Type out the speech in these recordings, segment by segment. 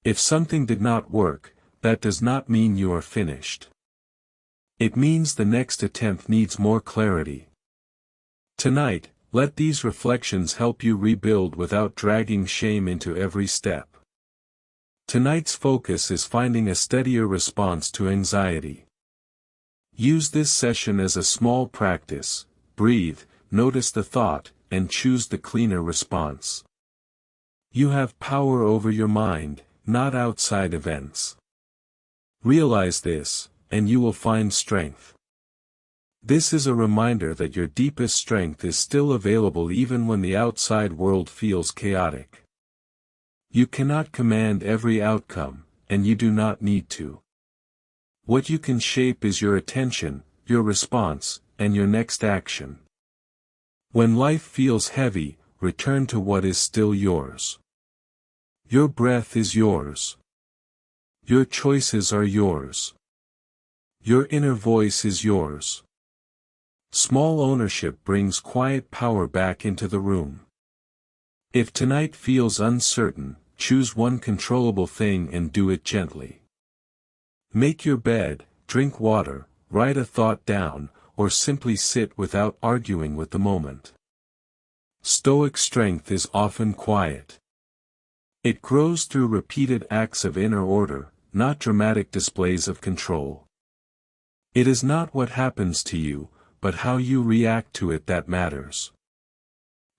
If something did not work, that does not mean you are finished. It means the next attempt needs more clarity. Tonight, let these reflections help you rebuild without dragging shame into every step. Tonight's focus is finding a steadier response to anxiety. Use this session as a small practice. Breathe, notice the thought, and choose the cleaner response. You have power over your mind, not outside events. Realize this, and you will find strength. This is a reminder that your deepest strength is still available even when the outside world feels chaotic. You cannot command every outcome, and you do not need to. What you can shape is your attention, your response, and your next action. When life feels heavy, return to what is still yours. Your breath is yours. Your choices are yours. Your inner voice is yours. Small ownership brings quiet power back into the room. If tonight feels uncertain, choose one controllable thing and do it gently. Make your bed, drink water, write a thought down, or simply sit without arguing with the moment. Stoic strength is often quiet. It grows through repeated acts of inner order, not dramatic displays of control. It is not what happens to you, but how you react to it that matters.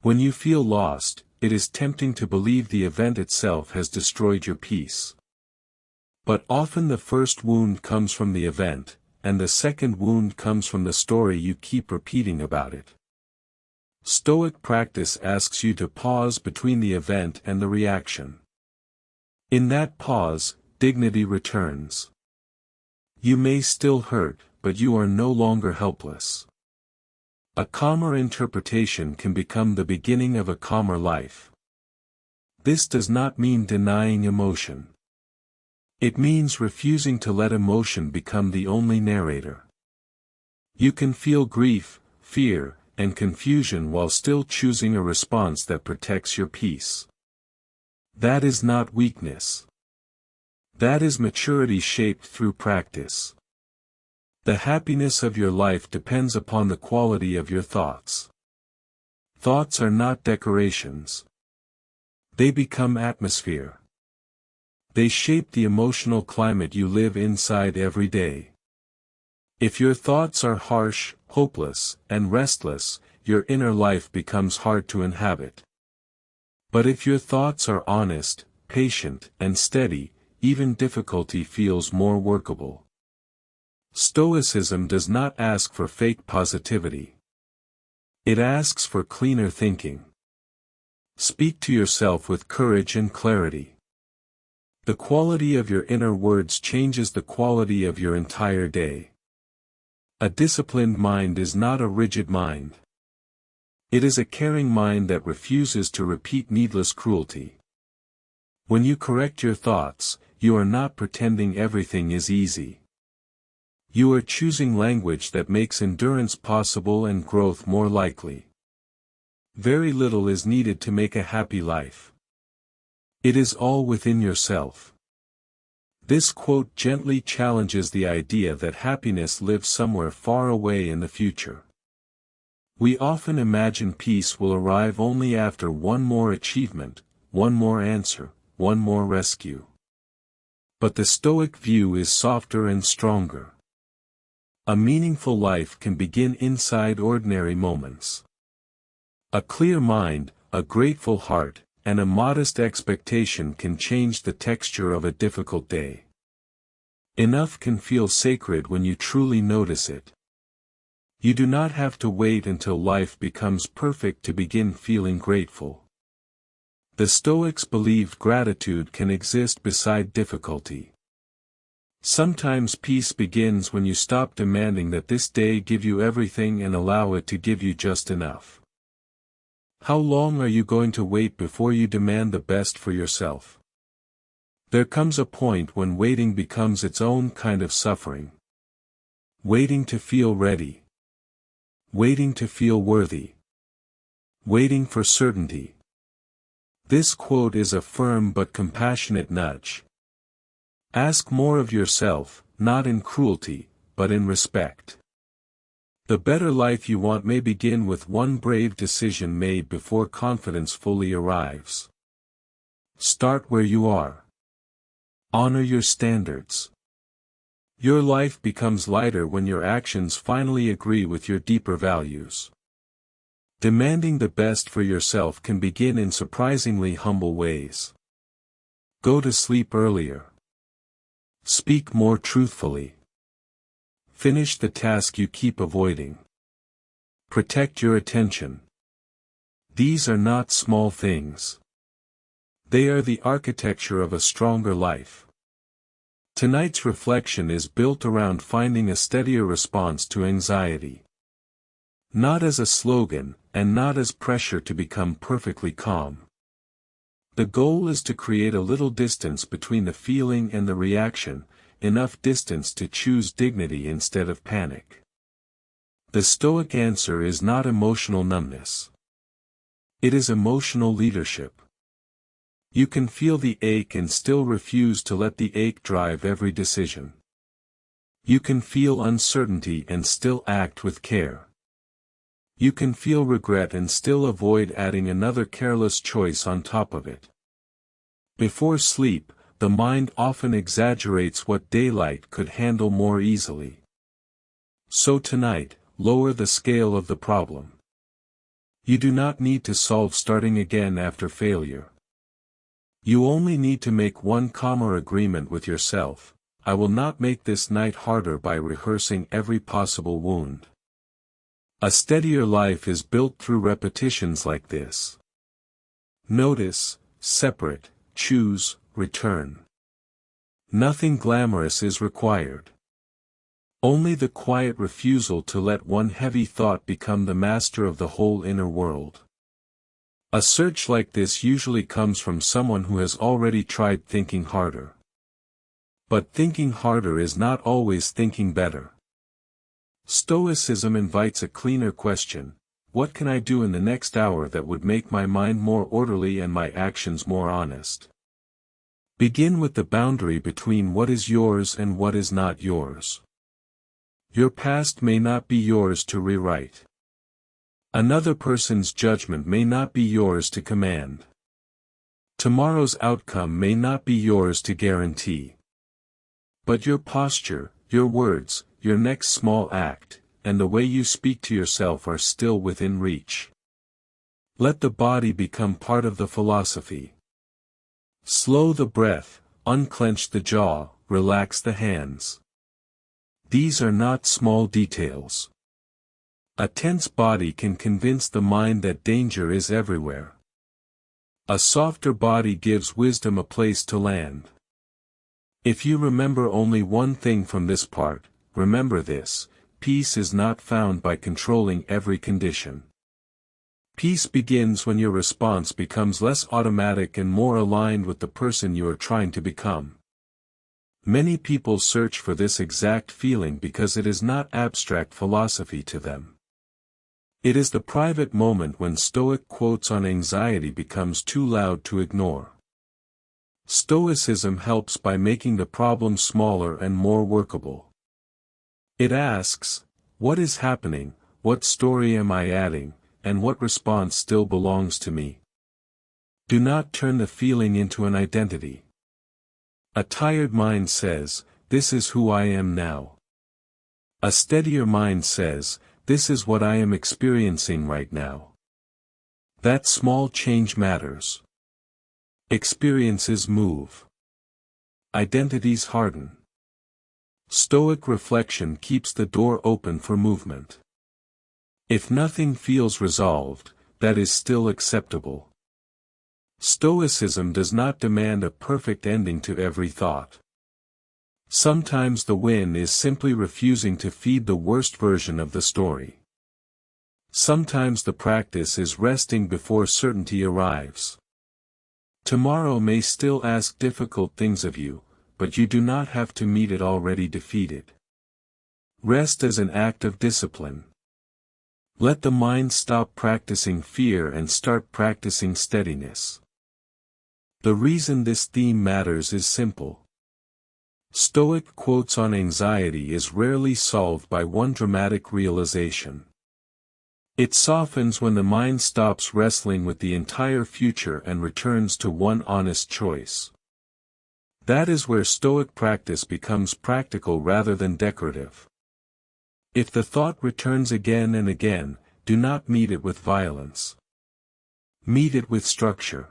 When you feel lost, it is tempting to believe the event itself has destroyed your peace. But often the first wound comes from the event, and the second wound comes from the story you keep repeating about it. Stoic practice asks you to pause between the event and the reaction. In that pause, dignity returns. You may still hurt, but you are no longer helpless. A calmer interpretation can become the beginning of a calmer life. This does not mean denying emotion. It means refusing to let emotion become the only narrator. You can feel grief, fear, and confusion while still choosing a response that protects your peace. That is not weakness. That is maturity shaped through practice. The happiness of your life depends upon the quality of your thoughts. Thoughts are not decorations. They become atmosphere. They shape the emotional climate you live inside every day. If your thoughts are harsh, hopeless, and restless, your inner life becomes hard to inhabit. But if your thoughts are honest, patient, and steady, even difficulty feels more workable. Stoicism does not ask for fake positivity. It asks for cleaner thinking. Speak to yourself with courage and clarity. The quality of your inner words changes the quality of your entire day. A disciplined mind is not a rigid mind. It is a caring mind that refuses to repeat needless cruelty. When you correct your thoughts, you are not pretending everything is easy. You are choosing language that makes endurance possible and growth more likely. Very little is needed to make a happy life. It is all within yourself. This quote gently challenges the idea that happiness lives somewhere far away in the future. We often imagine peace will arrive only after one more achievement, one more answer, one more rescue. But the Stoic view is softer and stronger. A meaningful life can begin inside ordinary moments. A clear mind, a grateful heart, and a modest expectation can change the texture of a difficult day. Enough can feel sacred when you truly notice it. You do not have to wait until life becomes perfect to begin feeling grateful. The Stoics believed gratitude can exist beside difficulty. Sometimes peace begins when you stop demanding that this day give you everything and allow it to give you just enough. How long are you going to wait before you demand the best for yourself? There comes a point when waiting becomes its own kind of suffering. Waiting to feel ready. Waiting to feel worthy. Waiting for certainty. This quote is a firm but compassionate nudge. Ask more of yourself, not in cruelty, but in respect. The better life you want may begin with one brave decision made before confidence fully arrives. Start where you are. Honor your standards. Your life becomes lighter when your actions finally agree with your deeper values. Demanding the best for yourself can begin in surprisingly humble ways. Go to sleep earlier. Speak more truthfully. Finish the task you keep avoiding. Protect your attention. These are not small things. They are the architecture of a stronger life. Tonight's reflection is built around finding a steadier response to anxiety. Not as a slogan, and not as pressure to become perfectly calm. The goal is to create a little distance between the feeling and the reaction, enough distance to choose dignity instead of panic. The Stoic answer is not emotional numbness. It is emotional leadership. You can feel the ache and still refuse to let the ache drive every decision. You can feel uncertainty and still act with care. You can feel regret and still avoid adding another careless choice on top of it. Before sleep, the mind often exaggerates what daylight could handle more easily. So tonight, lower the scale of the problem. You do not need to solve starting again after failure. You only need to make one calmer agreement with yourself: I will not make this night harder by rehearsing every possible wound. A steadier life is built through repetitions like this. Notice, separate, choose, return. Nothing glamorous is required. Only the quiet refusal to let one heavy thought become the master of the whole inner world. A search like this usually comes from someone who has already tried thinking harder. But thinking harder is not always thinking better. Stoicism invites a cleaner question: what can I do in the next hour that would make my mind more orderly and my actions more honest? Begin with the boundary between what is yours and what is not yours. Your past may not be yours to rewrite. Another person's judgment may not be yours to command. Tomorrow's outcome may not be yours to guarantee. But your posture, your words, your next small act, and the way you speak to yourself are still within reach. Let the body become part of the philosophy. Slow the breath, unclench the jaw, relax the hands. These are not small details. A tense body can convince the mind that danger is everywhere. A softer body gives wisdom a place to land. If you remember only one thing from this part, remember this: peace is not found by controlling every condition. Peace begins when your response becomes less automatic and more aligned with the person you are trying to become. Many people search for this exact feeling because it is not abstract philosophy to them. It is the private moment when Stoic quotes on anxiety becomes too loud to ignore. Stoicism helps by making the problem smaller and more workable. It asks, what is happening, what story am I adding, and what response still belongs to me? Do not turn the feeling into an identity. A tired mind says, this is who I am now. A steadier mind says, this is what I am experiencing right now. That small change matters. Experiences move. Identities harden. Stoic reflection keeps the door open for movement. If nothing feels resolved, that is still acceptable. Stoicism does not demand a perfect ending to every thought. Sometimes the win is simply refusing to feed the worst version of the story. Sometimes the practice is resting before certainty arrives. Tomorrow may still ask difficult things of you, but you do not have to meet it already defeated. Rest as an act of discipline. Let the mind stop practicing fear and start practicing steadiness. The reason this theme matters is simple. Stoic quotes on anxiety is rarely solved by one dramatic realization. It softens when the mind stops wrestling with the entire future and returns to one honest choice. That is where Stoic practice becomes practical rather than decorative. If the thought returns again and again, do not meet it with violence. Meet it with structure.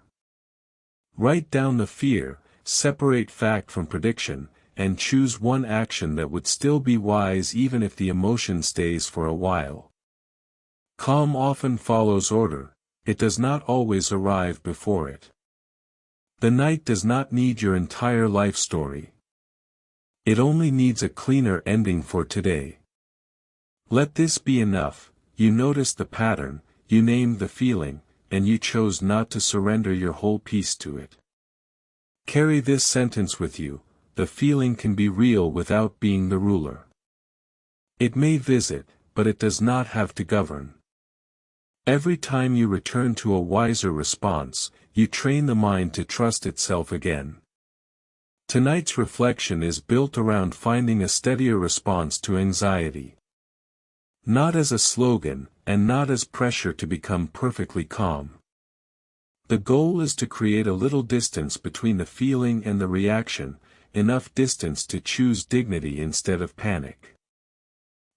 Write down the fear, separate fact from prediction, and choose one action that would still be wise even if the emotion stays for a while. Calm often follows order, it does not always arrive before it. The night does not need your entire life story. It only needs a cleaner ending for today. Let this be enough. You noticed the pattern, you named the feeling, and you chose not to surrender your whole piece to it. Carry this sentence with you: the feeling can be real without being the ruler. It may visit, but it does not have to govern. Every time you return to a wiser response, you train the mind to trust itself again. Tonight's reflection is built around finding a steadier response to anxiety. Not as a slogan, and not as pressure to become perfectly calm. The goal is to create a little distance between the feeling and the reaction, enough distance to choose dignity instead of panic.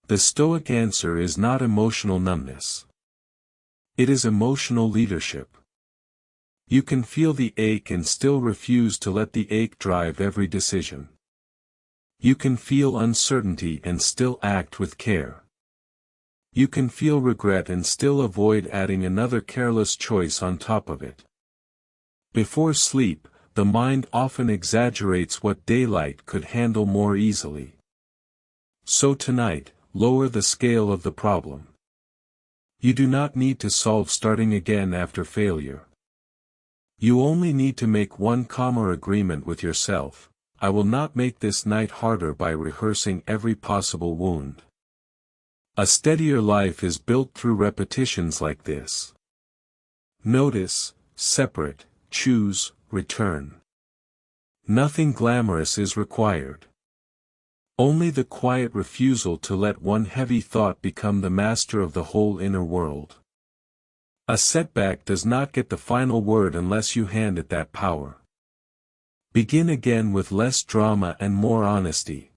The Stoic answer is not emotional numbness. It is emotional leadership. You can feel the ache and still refuse to let the ache drive every decision. You can feel uncertainty and still act with care. You can feel regret and still avoid adding another careless choice on top of it. Before sleep, the mind often exaggerates what daylight could handle more easily. So tonight, lower the scale of the problem. You do not need to solve starting again after failure. You only need to make one calmer agreement with yourself: I will not make this night harder by rehearsing every possible wound. A steadier life is built through repetitions like this. Notice, separate, choose, return. Nothing glamorous is required. Only the quiet refusal to let one heavy thought become the master of the whole inner world. A setback does not get the final word unless you hand it that power. Begin again with less drama and more honesty.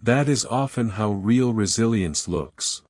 That is often how real resilience looks.